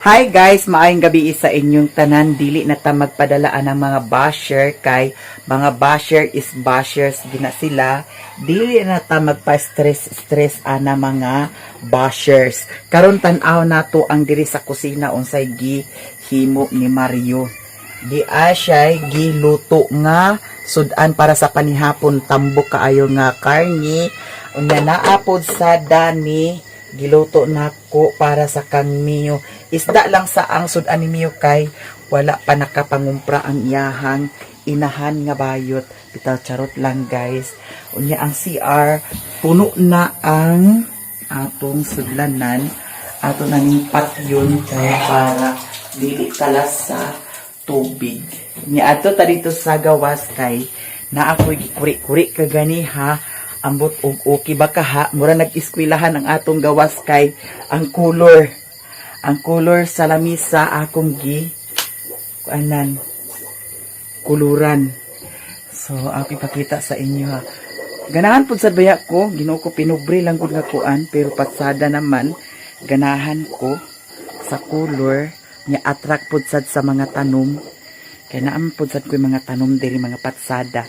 Hi guys, maayong gabi sa inyong tanan. Dili na ta magpadalaan ng mga basher kay mga basher is bashers gina sila. Dili na ta magpa-stress ana mga bashers. Karon tan-aw nato ang diri sa kusina unsay gihimo ni Mario. Di siya giluto nga sudan para sa panihapon tambok kaayo nga karni. Unya naapod sa dani giluto nako para sa kang Mio. Isda lang sa ang sudan ni Mio kay wala pa nakapangumpra ang iyahang inahan nga bayot. Bitaw charot lang guys. Unya ang CR puno na ang atong sudlanan. Ato na ning patyon kay para dili talas sa tubig. Nya ato ta dito sa gawas kay na ako'y gikuri-kuri kagani ha. Ambot og okay baka ha, mura nag-eskwelahan ang atong gawas kay ang color sa lamisa akong kuanan kuluran. So ako ipakita sa inyo ha. Ganahan pud sad baya ko, Ginoo ko pinubre lang gud nga kuan, pero patsada naman ganahan ko sa color nya attract pud sad sa mga tanom. Kaya naam pud sad ko mga tanom diri mga patsada.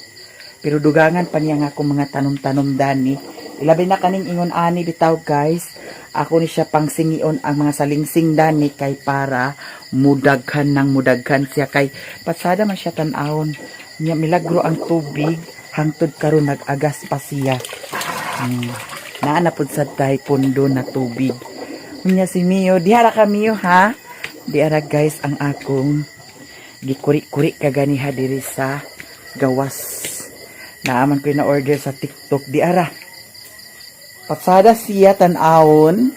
Pero dugangan pa niya nga akong mga tanom-tanom dani. Ilabi na kaning ingon ani bitaw guys. Ako ni siya pang singion ang mga salingsing dani kay para mudaghan siya kay pasada man siya tan-awon. Nya milagro ang tubig hangtod karon nag-agas pa siya. Naa na pud sad tay pundo na tubig. Unya si Mio, diara ka Mio ha. Diara guys ang akong gikuri-kuri kaganiha diri sa gawas. Naaman ko na order sa TikTok di ara. Patsada siya tan-awon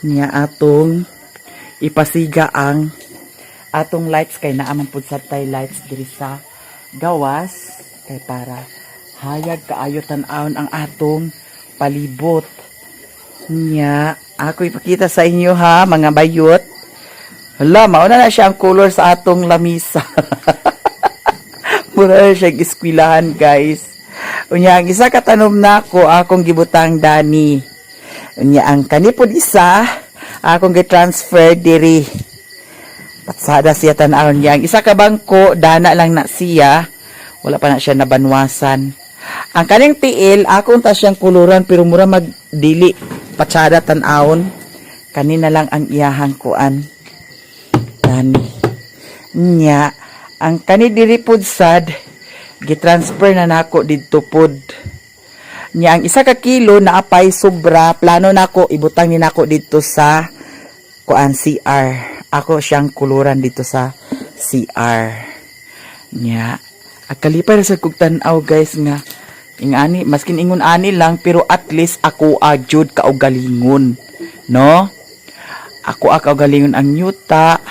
niya atong ipasiga ang atong lights kay naaman pud sa tay lights diri sa gawas kay para hayag kaayo tan-awon ang atong palibot. Niya ako ipakita sa inyo ha mga bayot. Hala, mauna na siya ang color sa atong lamisa. Mura siya giskwilahan guys. Unya ang isa katanom na ko akong gibutang dani. Unya ang kanipod isa akong gi-transfer diri. Patsada siya tan-awon niya. Ang isa ka bangko dana lang na siya. Wala pa na siya nabanwasan. Ang kaning tiil akong ta siyang kuluran pero mura magdili. Patsada tan-awon. Kanina lang ang iyahang kuan. Dani. Nya ang kani diri pod sad gitransfer na nako didto pod. Nya ang isa ka kilo na apay sobra plano nako ibutang ni nako didto sa kuan CR. Ako siyang kuluran dito sa CR. Nya akalipay sa kog tan-aw guys nga ingani maskin ingon ani lang pero at least ako ajud kaugalingon no. Ako kaugalingon ang yuta.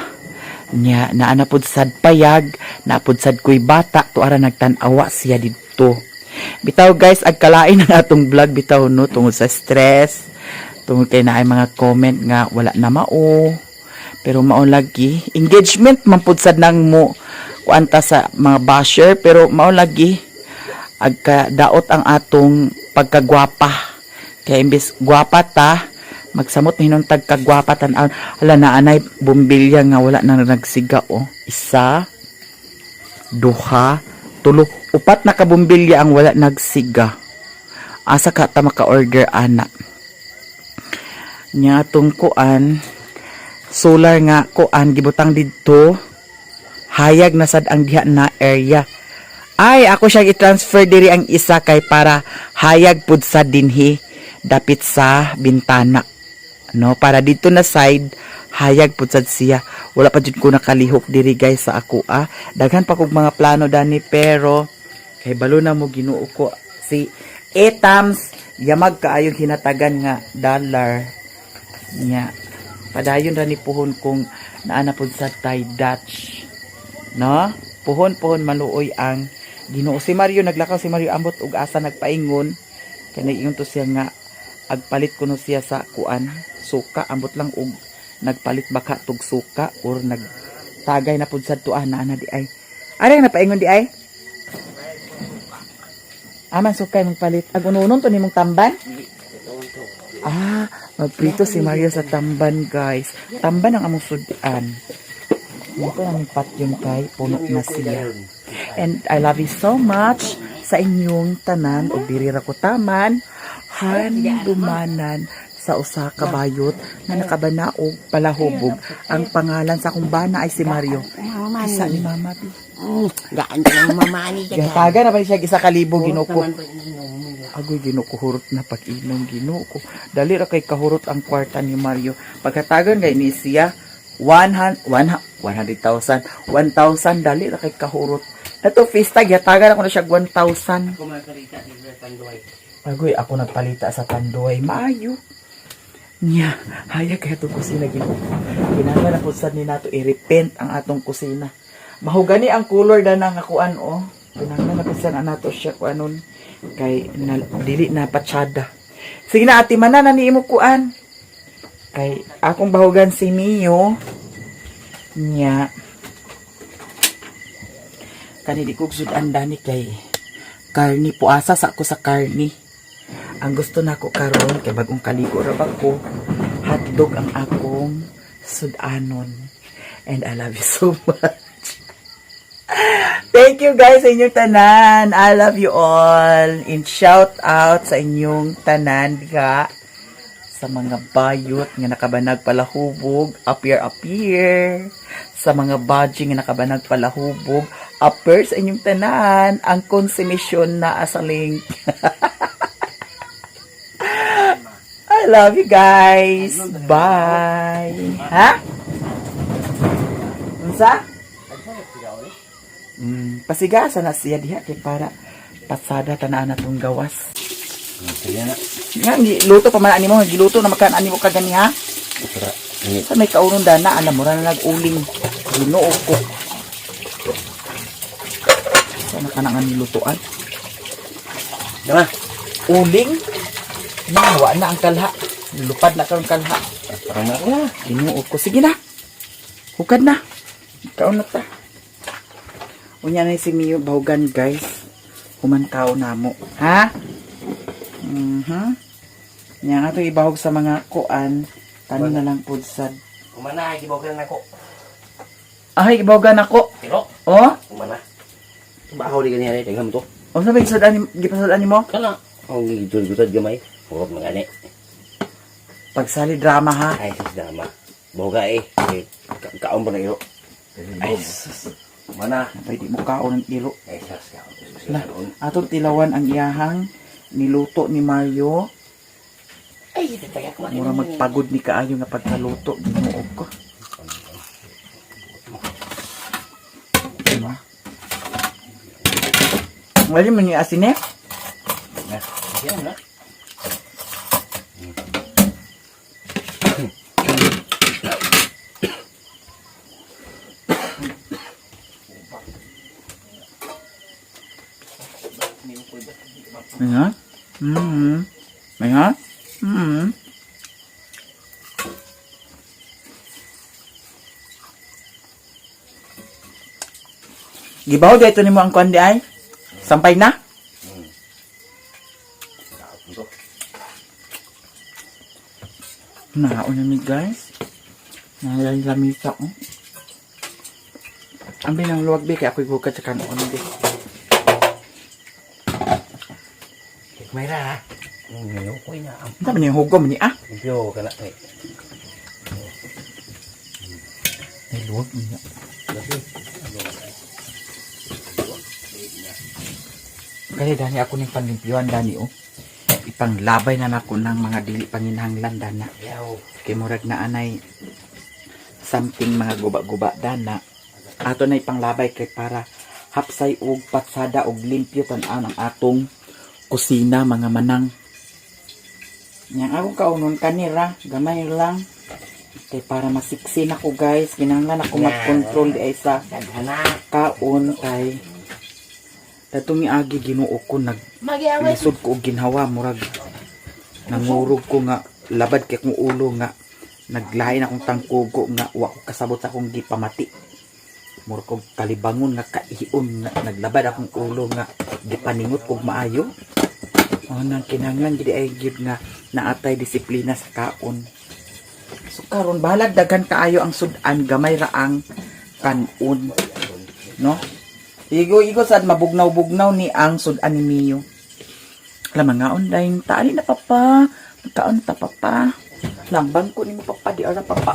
Nya naanapod sad payag, naapod sad ko'y bata, tuara nagtanawa siya dito. Bitaw guys, agkalain ang atong vlog bitaw no, tungod sa stress, tungod kay naay mga comment nga wala na mao, pero mao lagi, engagement mampod sad nang mo, kuanta sa mga basher, pero mao lagi, agkadaot ang atong pagkagwapa, kaya imbes gwapa ta, magsamot hinon tagkagwapa tan-aw. Hala na anay bumbilya nga wala nang nagsiga oh. Isa, duha, tulo, upat na kabumbilya ang wala nagsiga. Asa ka ta maka-order ana. Nya tong kuan solar nga kuan gibutang didto. Hayag na sad ang diha na area. Ay ako siya i-transfer diri ang isa kay para hayag pud sa dinhi dapit sa bintana. No, para dito na side hayag pud sad siya. Wala pa jud ko nakalihok diri guys sa ako Daghan pa kog mga plano dani pero kay balo na mo Ginoo ko si Etams yamag kaayong hinatagan nga dollar nya. Padayon ra ni puhon kung naana pud sa Thai Dutch. No? Puhon maluoy ang Ginoo. Si Mario naglakaw si Mario ambot og asa nagpaingon kay nag-ingon to siya nga agpalit kuno siya sa kuan suka ambot lang og nagpalit baka tug suka or nagtagay na pud sad tuan na ana di ay ari na paingon di ay aman sukay mong palit ag ununon to nimong tamban Magprito si Mario sa tamban, guys. Tamban ang among sudan. Ito ang pat yun kay puno na siya. And I love you so much sa inyong tanan o birira ko taman handumanan sa usa ka bayot na nakabanaog palahubog. Ang pangalan sa akong bana ay si Mario. Kisa ni Mama Bi. Gaan ka ng mamani ka. Gataga na ba siya isa kalibo ginuko. Agoy ginuko hurot na pag-inom ginuko. Dali ra kay kahurot ang kwarta ni Mario. Pagkatagan kay ni siya 100,000 dali ra kay kahurot. Nato fista gatagan ako na siya 1,000. Agoy ako nagpalita sa tanduay maayo. Nya, haya kaya itong kusina ginuko. Kinahanglan na po sad ni nato i-repent ang atong kusina. Mahugani ang color da nang akuan oh. Kinahanglan na po sad nato siya kuanon kay dili na patsyada. Sige na ati manan ni imo kuan. Kay akong bahugan si Mio. Nya. Kani di ko sudan dani kay karni puasa sa ako sa karni. Ang gusto nako karon kay bagong kaligo ra ba ko, hotdog ang akong sudanon. And I love you so much. Thank you guys sa inyong tanan. I love you all. And shout out sa inyong tanan diha sa mga bayot nga nakabanag palahubog, appear. Sa mga badging nga nakabanag palahubog, appear sa inyong tanan. Ang konsumisyon na asaling. I love you guys. Bye. Ha? Unsa? Pasigasa na siya diha kay para pasada tanaan natong gawas. Nga giluto pa man animo, giluto na makan animo kagani ha. Sa may kaunon dana alam mo ra na nag-uling. Ginuog ko. Sana kanang nilutuan. Dama, Uling? Nawa na ang kalha. Lupad na karong kalha. parang na. Ginuog ko. Sige na. Hukad na. Kaon na ta. Unya na si Mio bahugan guys. Humantaw na mo. Ha? Nya nga to ibahog sa mga kuan. Tani na lang pudsad. Kumana, gibogan nako. Ay, ibahugan ako. Pero, Oh? kumana. Bahaw di ganyan tingnan mo to. O sabi, gipasadan mo? Kana, ang gitud-gitud gamay. Huwag mangani. Pagsali drama ha. Ay, sis dama. Boga eh. Kaon pa na iro. Ay, sus. Kumana. Pwede mo kaon ng iro. Ay, sis kaon. Na, atong tilawan ang iyahang niluto ni Mario. Ay, tatagak ko. Mura magpagod ni kaayo nga pagkaluto. Ginuog ko. Diba? Wala man yung asin eh. Yan na. Ayan. Ayan. Gibaw dito nimo ang kundi ay. Sampay na. Naon na mi guys. Nalamisa ko. Ang binang luwag bi kay ako'y bukat sa kanon bi. Mayra ha. Ngayon ko na. Ito man yung hugom ni ah. Impyo ka na. Ay luwag niya. Kaya dani ako ng panlimpyuan dani oh. Ipanglabay na nako ng mga dili panginhanglan dana. Kay murag na anay something mga guba-guba dana. Ato na ipanglabay kay para hapsay og patsada og limpyo tan-an ang atong kusina mga manang. Yang ako kaunon kanira, gamay lang. Kay para masiksin ako guys, kinahanglan ako mag-control di ay sa kaon kay datong miagi Ginoo ko lisod ko og ginhawa murag nangurog ko nga labad kay akong ulo nga naglain akong tangkugo nga wa ko kasabot sa akong gipamati. Murag ko kalibangon nga kaihion nga naglabad akong ulo nga gipaningot kog maayo. O nang kinahanglan gid ay gyud nga naatay disiplina sa kaon. So karon bahala daghan kaayo ang sudan, gamay ra ang kanon. No? Igo sad mabugnaw-bugnaw ni ang sudan ni Mio. Alam mga online taali na papa. Kaon ta papa. Lambang ko ni mo papa di ara papa.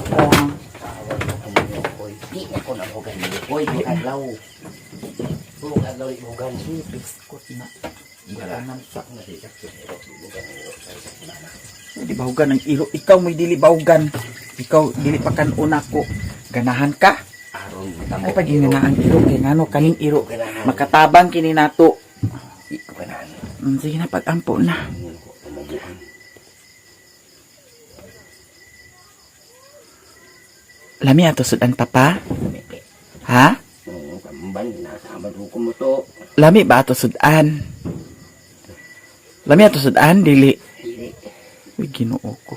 Di ako na bugan ni Koy, adlaw. Puro adlaw ni bugan. Biskot na. Ganang sak na di bugan. Di bahugan ang iro. Ikaw may dili bahugan. Ikaw dili pa kanuna ko. Ganahan ka. Aron Ay pag na ang iro kay ngano kaning iro. Makatabang kini nato. Di ko ganahan. Sige na pag-ampo na. Lami ato sudan papa? Ha? Oo, kamban nasa abad ko mo to. Lami ba ato sudan? Lami ato sudan dili. Dili. Uy Ginoo ko.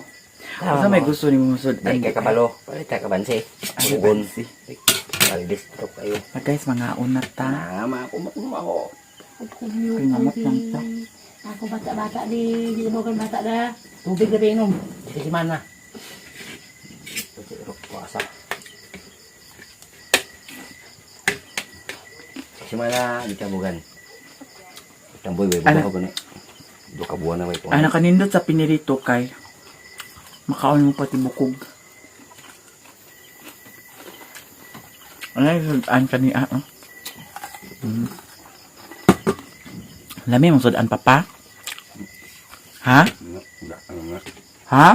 Asa may gusto nimo sudan? Ay kay kabalo, palit ka bansi. Ay Bugon. si. Maldis to kayo. Guys, mga unat ta. Tama ako ako. Pinamot lang ta. Ako bata-bata di bukan bata dah. Tubig na inom. Di mana? Puasa. Si mana di Cabugan. Tamboy way Ano? buka ko ni. Duka buwan na way ko. Ana kanindot sa pinirito kay makaon mo pati bukog. Ano yung sudan kaniya? Lami mong sudan papa? Ha? Ha?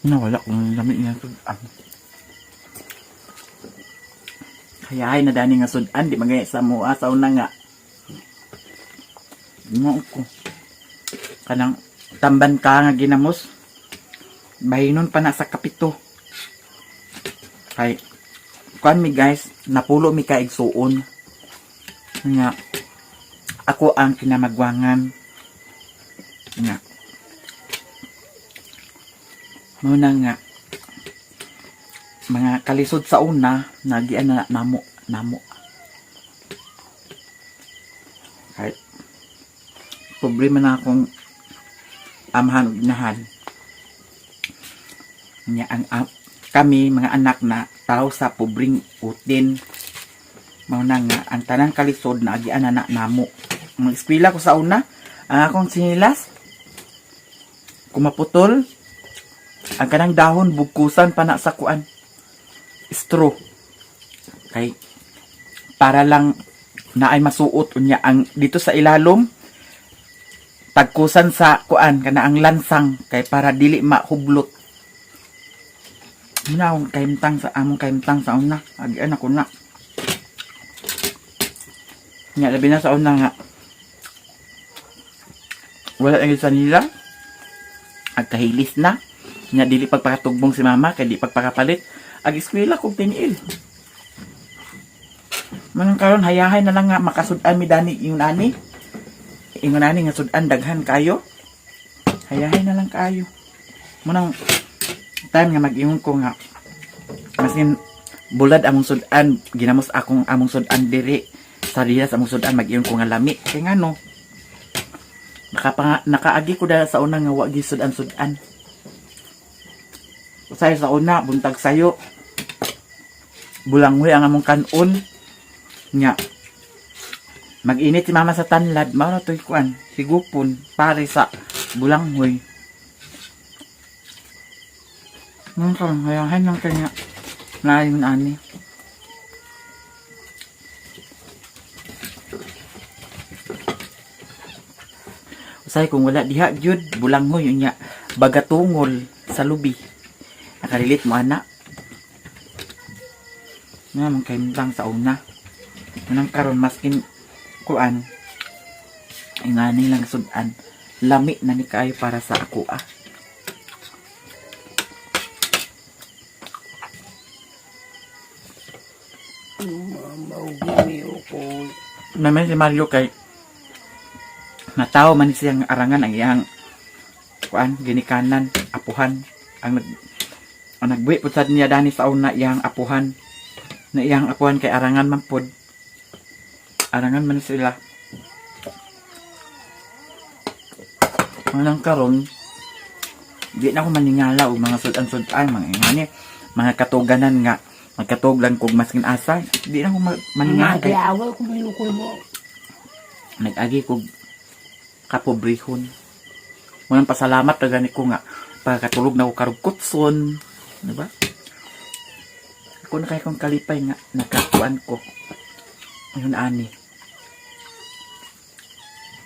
Nawala kung lami niya sudan. Kaya ay nadani nga sudan, di magaya sa mua, sa una nga. Mo ko. Kanang tamban ka nga ginamos. Bahinon pa na sa kapito. Kay kuan mi guys, napulo mi ka igsuon. Nga ako ang kinamagwangan. Nga. Muna nga mga kalisod sa una nagian na namo. Kahit problema na akong amahan o ginahan. Nga ang kami mga anak na tao sa pobring utin. Mauna nga ang tanang kalisod na agian na namo. Ang eskwela ko sa una, ang akong sinilas kumaputol. Ang kanang dahon bugkusan pa na sa kuan. Straw. Kay para lang na ay masuot unya ang dito sa ilalom tagkusan sa kuan kana ang lansang kay para dili mahublot. Muna akong kaimtang sa among kaimtang sa una. Agian ako na. Nga labi na sa una nga. Wala ang sa nila. Agkahilis na. Nga dili pagpakatugbong si mama kay di pagpakapalit ag eskwela kog tiniil. Manang karon hayahay na lang nga makasudan mi dani yung ani. Ingon ani nga sudan daghan kayo. Hayahay na lang kayo. Munang time nga mag-ingon ko nga masin bulad among sudan ginamos akong among sudan diri sa diha sa among sudan mag-ingon ko nga lami kay ngano nakaagi ko dala sa una nga wa gi sudan. Usahay sa una, buntag sayo. Bulanghoy ang among kanon. Nya. Mag-init si mama sa tanlad. Mao na to'y kuan. Sigupon. Pare sa bulanghoy. Nung karon hayahan lang kanya. Naayon ani. Usahay kung wala diha jud bulanghoy unya bagatungol sa lubi. Nakalilit mo anak. Nga mong kaimtang sa una. Manang karon maskin kuan. Ingani lang sudan. Lami na ni kayo para sa ako ah. Naman si Mario kay nataw man siyang arangan ang iyang kuan ginikanan apuhan ang nagbuhi po sad niya dani sa una iyang apuhan na iyang apuhan kay arangan man pod arangan man sila Nang karon, di na ako maningala og mga sudan-sudan, mga ingani, mga katuganan nga, magkatuglan kog maskin asa, di na ako maningala kay Kaya awal kung binukul mo. nag-agi kog kapobrehon. Munang pasalamat na gani ko nga pagkatulog na ko karong kutson, di ba? Ako na kay kong kalipay nga nakakuan ko. Ayun ani.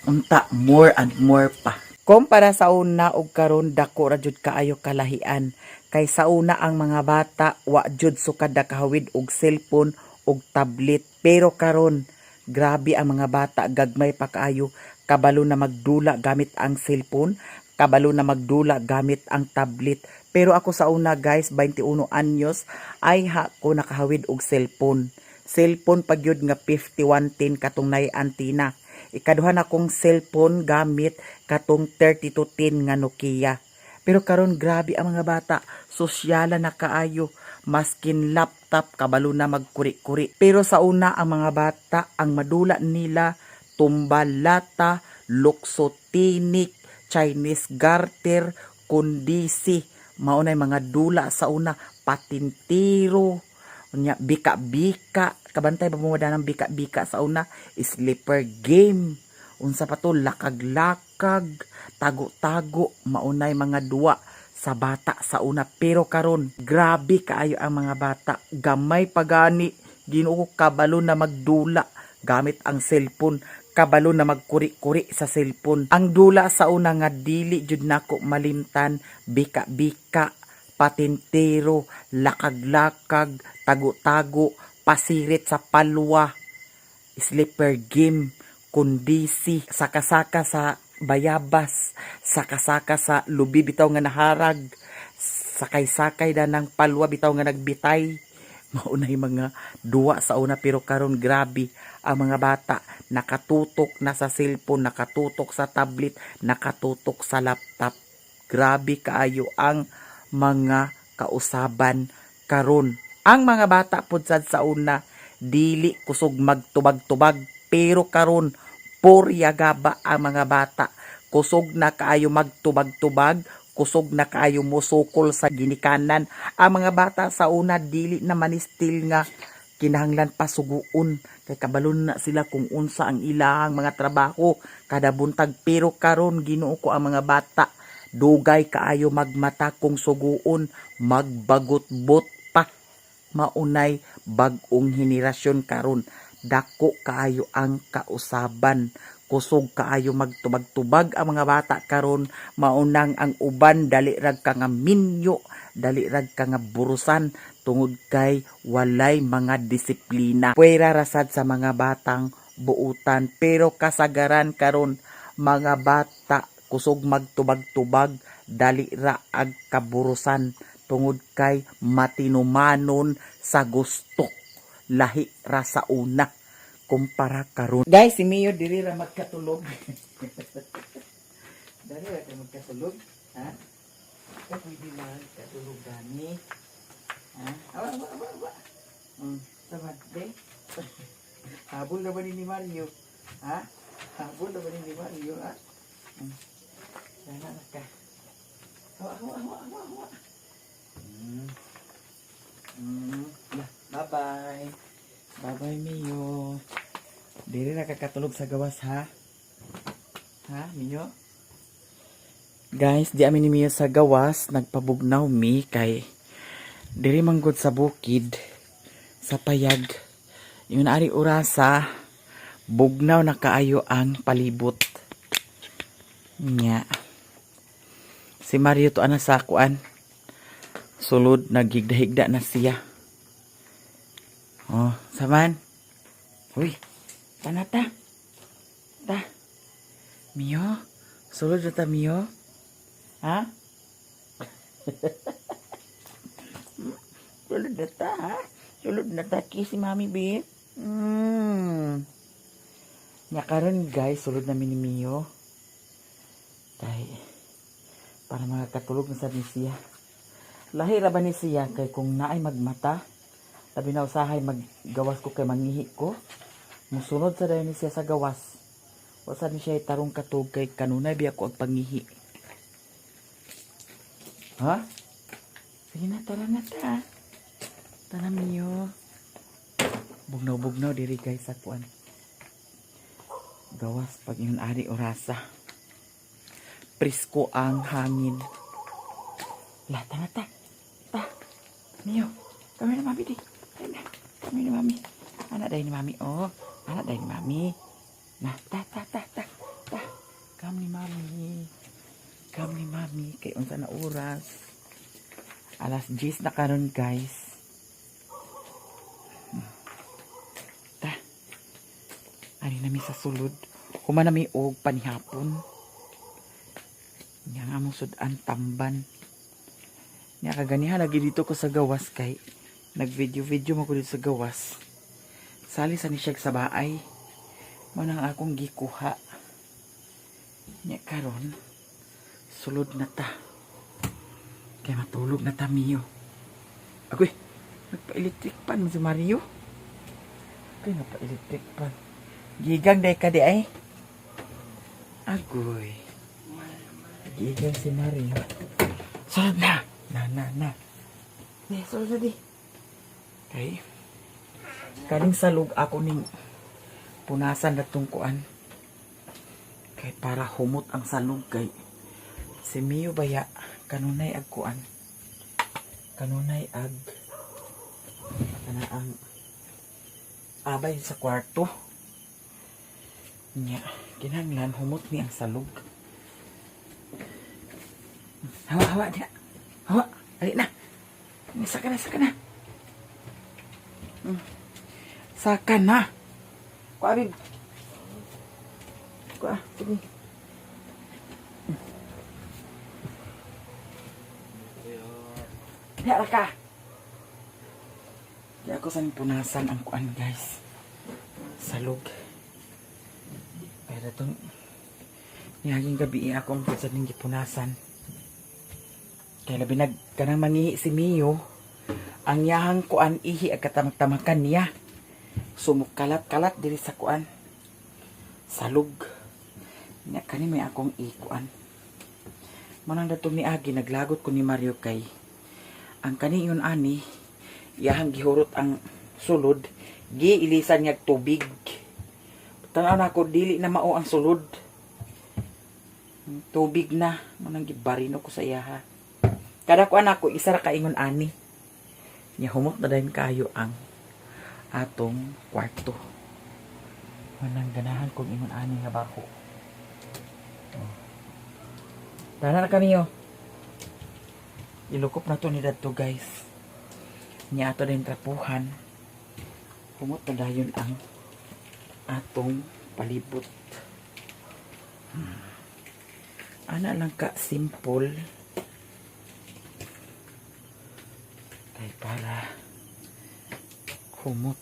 Unta more and more pa. Kumpara sa una og karon dako ra jud kaayo kalahian. Kay sa una ang mga bata wa jud sukad nakahawid og cellphone og tablet. Pero karon grabe ang mga bata gagmay pa kaayo kabalo na magdula gamit ang cellphone, kabalo na magdula gamit ang tablet. Pero ako sa una guys, 21 anyos ay ko nakahawid og cellphone. Cellphone pag yun nga 5110 katong nay antina. Ikaduha na kong cellphone gamit katong 3210 nga Nokia. Pero karon grabe ang mga bata, sosyala na kaayo, maskin laptop kabalo na magkuri-kuri. Pero sa una ang mga bata, ang madula nila tumbalata, lukso tinik, Chinese garter, kundisi, maunay mga dula sa una, patintiro, bika-bika, kabantay ba mo ng bika-bika sa una, sleeper game, unsa pa to, lakag-lakag, tago-tago, maunay mga duwa sa bata sa una. Pero karon grabe kaayo ang mga bata, gamay pagani, Ginoo kabalo na magdula gamit ang cellphone, kabalo na magkuri-kuri sa cellphone. Ang dula sa una nga dili jud nako malimtan, bika-bika, patintero, lakag-lakag, tago-tago, pasirit sa palwa, sleeper game, kundisi, saka-saka sa bayabas, saka-saka sa lubi bitaw nga naharag, sakay-sakay na ng palwa bitaw nga nagbitay. Maunay mga duwa sa una, pero karon grabe ang mga bata nakatutok na sa cellphone, nakatutok sa tablet, nakatutok sa laptop. Grabe kaayo ang mga kausaban karon. Ang mga bata pud sad sa una dili kusog magtubag-tubag, pero karon porya gaba ang mga bata. Kusog na kaayo magtubag-tubag, kusog na kaayo musukol sa ginikanan. Ang mga bata sa una dili na manistil nga kinahanglan pa suguon, kay kabalon na sila kung unsa ang ilahang mga trabaho kada buntag. Pero karon Ginoo ko ang mga bata dugay kaayo magmata kung suguon, magbagot-bot pa. Maunay bag-ong henerasyon karon, dako kaayo ang kausaban, kusog kaayo magtubag-tubag ang mga bata karon. Maunang ang uban dali rag ka nga minyo, dali rag ka nga burusan, tungod kay walay mga disiplina. Puwera rasad sa mga batang buutan, pero kasagaran karon mga bata kusog magtubag-tubag, dali ra ag kaburusan, tungod kay matinumanon sa gusto, lahi ra sa una kumpara karon. Guys, si Mio diri ra magkatulog. Dali ra ka magkatulog, ha? Pwede lang katulog gani. Ha? Awa. Samad, be. Habol na ba ni Mario? Ha? Habol na ba ni Mario, ha? Sana na ka. Hawa. Bye-bye. Bye-bye, Mio. Dili na kakatulog sa gawas, ha? Ha, Mio? Guys, di amin ni Mio sa gawas. Nagpabugnaw mi kay diri manggod sa bukid, sa payag. Yung ari orasa, bugnaw na kaayo ang palibot. Nya. Si Mario to ana sa kuan. Sulod nagigda-higda na siya. Oh, saman. Uy, tanata. Ta. Mio, sulod na ta Mio. Ha? Sulod na ta, ha? Sulod na ta si Mami B. Nya karon guys, sulod na ni Mio. Tay, para makakatulog na sa siya. Lahi ra ba ni siya kay kung naay magmata, labi na usahay maggawas ko kay mangihi ko, musunod sa dayon ni siya sa gawas. Wasa ni siya itarong katog kay kanunay biya ko ang pangihi. Ha? Sige na, tara na ta. Tara miyo. Bugnaw-bugnaw diri guys sa kuan. Gawas pag yun ari orasa. Presko ang hangin. Lata na ta. Ta. Miyo. Kami na mami di. Kami na mami. Anak day ni mami. Oh. Anak day ni mami. Nah, ta. Kami ni mami. Kami ni mami. Kay unsa na oras. Alas 10 na karon guys. Ta. Ari na mi sa sulod. Human na mi og panihapon. Nya nga mo sudan tamban. Nya kaganihan lagi dito ko sa gawas kay nag-video mo ko dito sa gawas. Sali sa ni siya sa baay. Mo nang akong gikuha. Nya karon sulod na ta. Kaya matulog na ta miyo. Agoy, nagpa-electric pan mo si Mario. Kaya nagpa-electric pan. Gigang day ka di ay. Agoy. Gigang si Mario. Sulod na. Na. Sulod na di. Okay. Kaling salug ako ning punasan na tungkuan. Kay para humot ang salug kay si Mio baya kanunay ag kuan. Kanunay ag kana ang abay sa kwarto. Nya, kinahanglan humot ni ang salug. Hawa dia. Hawa, ali na. Saka na. Saka na. Kuabig. Sige. Diya ka. Diya ako sa punasan ang kuan guys. Salog. Pero itong nihaging gabi akong sa ning gipunasan. Kaya labi kanang mangihi si Mio. Ang yahang kuan ihi ang katamag-tamakan niya. Sumukalat-kalat diri sa kuan. Salog. Nya kani may akong ikuan. Manang datong ni Agi naglagot ko ni Mario kay ang kani yun ani iyahang gihurot ang sulod giilisan niya tubig. Tanaw na ako dili na mao ang sulod. Tubig na manang gibarino ko sa iyaha. Kada ko anak ko isa ra ka ingon ani. Nya humot na dayon kayo ang atong kwarto. Manang ganahan kong ingon ani nga bako. Tara na kami yo. Ilukop na to ni dadto guys. Nya ato din trapuhan. Humot na dayon ang atong palibot. Ana lang ka simple. Kay para humot.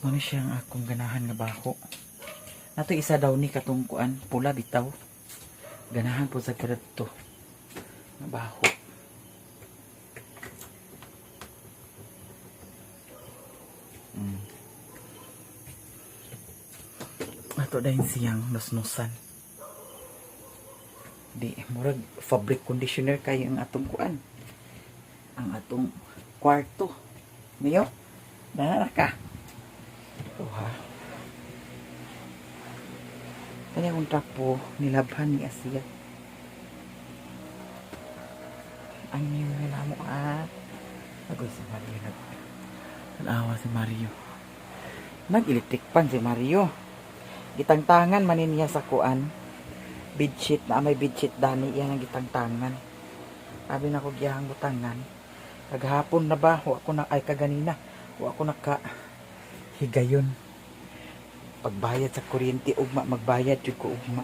Mano siya ang akong ganahan nga bako. Nato isa daw ni katungkuan pula bitaw. Ganahan po sa kadto nga bako. Ato dahil siyang nusnusan. Di, murag fabric conditioner kayo ang atong kuan. Ang atong kwarto. Niyo? Dahil ka. Ito ha. Kaya kung trapo, nilabhan ni Asia. Ang niyo na mo Agoy si Mario. Nag-awa si Mario. Nag-electric pan si Mario. Gitangtangan manin niya sa kuan. Bedsheet na may bedsheet dani iyan ang gitangtangan. Sabi na ko giyahang butangan. Kaghapon na ba? Wa ko na ay kaganina. Wa ko naka higayon. Pagbayad sa kuryente ugma magbayad jud ko ugma.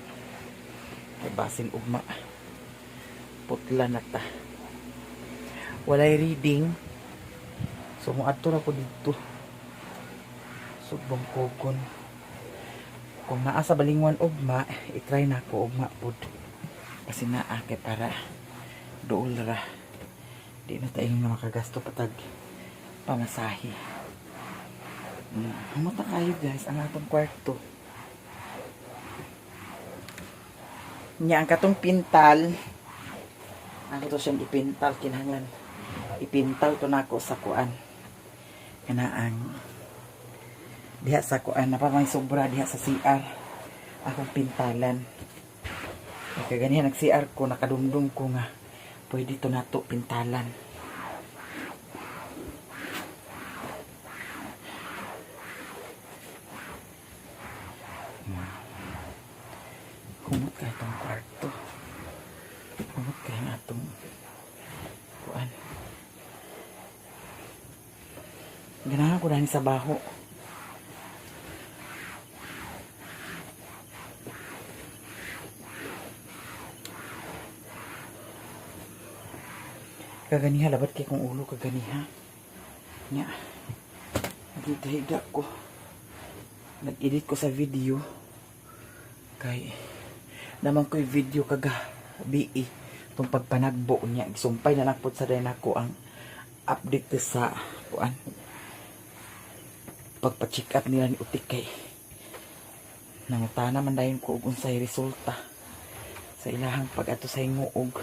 Kay basin ugma. Putla na ta. Walay reading. So muadto ra ko dito. Subong kogon. Kung naa sa balingwan ugma, i-try na ko ugma pod. Kasi naa kay para dool ra. Di na tayo nga makagasto patag pamasahe. Humata kayo guys ang atong kwarto. Nya ang katong pintal Ako to siyang ipintal, kinahanglan. Ipintal to nako sa kuan. Kanaang diha sa kuan, napamay sobra diha sa CR. Akong pintalan. Kaya ganyan nag-CR ko, nakadumdum ko nga. Pwede to nato pintalan. Humot ka itong kwarto. Humot ka nga itong kuan. Ganahan ko dahil sa baho. Kaganiha, labat kay kong ulo kaganiha. Nya. Nagitahiga ko. Nag-edit ko sa video. Kay naman ko'y video kaga BE itong pagpanagbo niya. Sumpay na lang po sa rin ako ang update sa kuan. Pagpa-check up nila ni Utik kay nangutana man dayon ko ug unsay resulta sa ilahang pag-ato sa hinguog.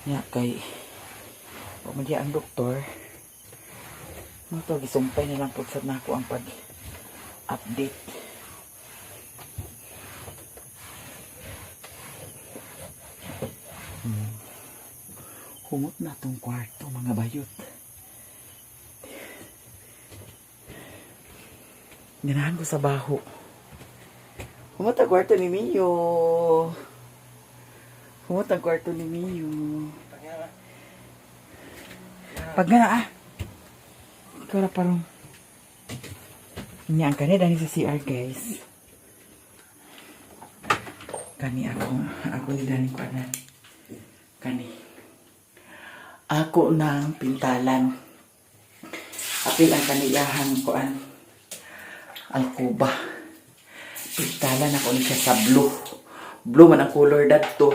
Nya kay pamilya ang doktor mo to gisumpay na lang po sa nako ang pag-update. Humot na tong kwarto mga bayot. Ganahan ko sa baho. Humot ang kwarto ni Mio. Humot ang kwarto ni Mio. Pag gana ikaw na parang ang kani dahil sa CR guys. Kani ako ni Dani ko na. Kani. Ako ng pintalan. Apil ang kaniyahan ko ang alkuba. Pintalan ako ni siya sa blue. Blue man ang color dato.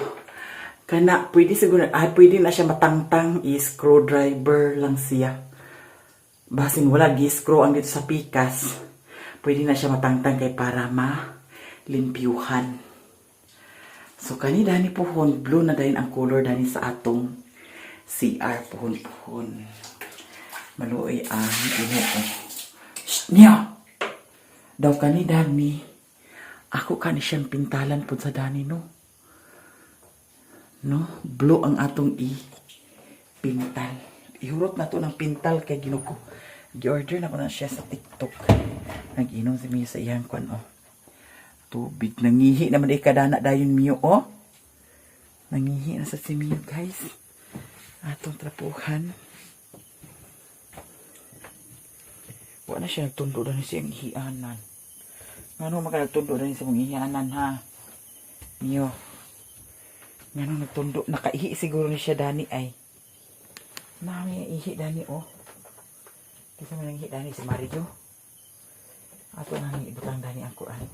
Kana, pwede siguro, pwede na siya matangtang i-screwdriver lang siya. Basin wala gi-screw ang dito sa pikas. Pwede na siya matangtang kay para malimpyuhan. So, kani dani puhon, blue na dahil ang color dani sa atong CR puhon-puhon. Maluoy ang ginoo. Shh, niya! Daw kani dani, ako kani siyang pintalan po sa dani, no? No? Blue ang atong pintal. Ihurot na to ng pintal kay ginuko. Gi-order na ko na siya sa TikTok. Nag-inom si Mio sa iyang kwan, oh. Tubig. Nangihi naman ay kadana dayon Mio, oh. Nangihi na sa si Mio, guys. Atong trapuhan. Wala na siya nagtundo na siyang ihianan. Ano maka nagtundo na siya mong ihianan, ha? Mio. Ngano nagtundo. Nakaihi siguro ni siya dani ay. Nami ihi dani, oh. Kasi man ihi dani si Mario. Ato nang ibutang dani ang kuan.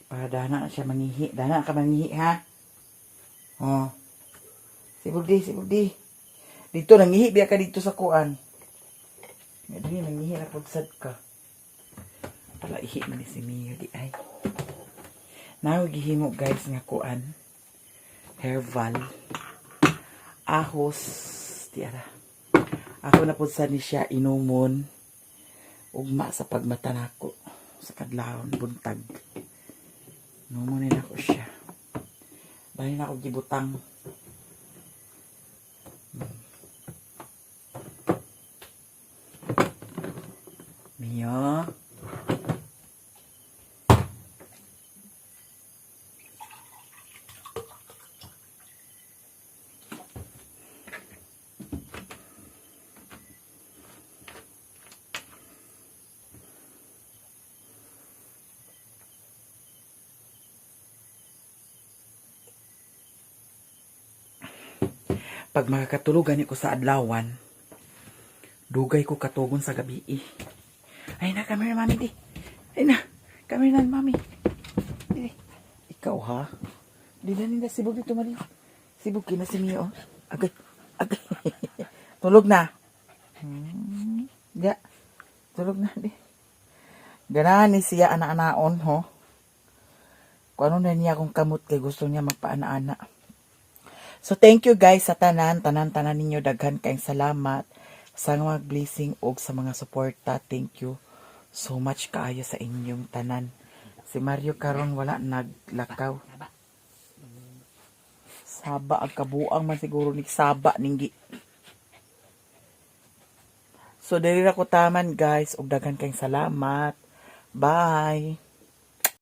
Para dana siya mangihi. Dana ka mangihi, ha? Oh. Si Budi. Dito nangihi biya ka dito sa kuan. Dili nangihi na pagsad ka. Pala ihi man si Mio di ay. Now gihimo guys nga kuan. Herbal. Ahos tiara. Ako na pud sa ni siya inumon ugma sa pagmata nako sa kadlawon buntag. Numunin ako siya. Dahil na ako gibutang. Mio. Pag makakatulugan ko sa adlawan, dugay ko katugon sa gabi. Ay na, camera mami di. Ay na, camera na mami. Di. Ikaw ha? Di na nila sibog dito mali. Sibog kina si Mio. Agay. Tulog na. Ya. Tulog na di. Ganahan ni siya ana-anaon ho. Kung ano na niya kung kamot kay gusto niya magpaana-ana. So thank you guys sa tanan ninyo daghan kayong salamat sa mga blessing og sa mga suporta. Thank you so much kaayo sa inyong tanan. Si Mario karon wala naglakaw. Saba ang kabuang man siguro ni Saba ninggi. So dili ra ko taman guys og daghan kayong salamat. Bye.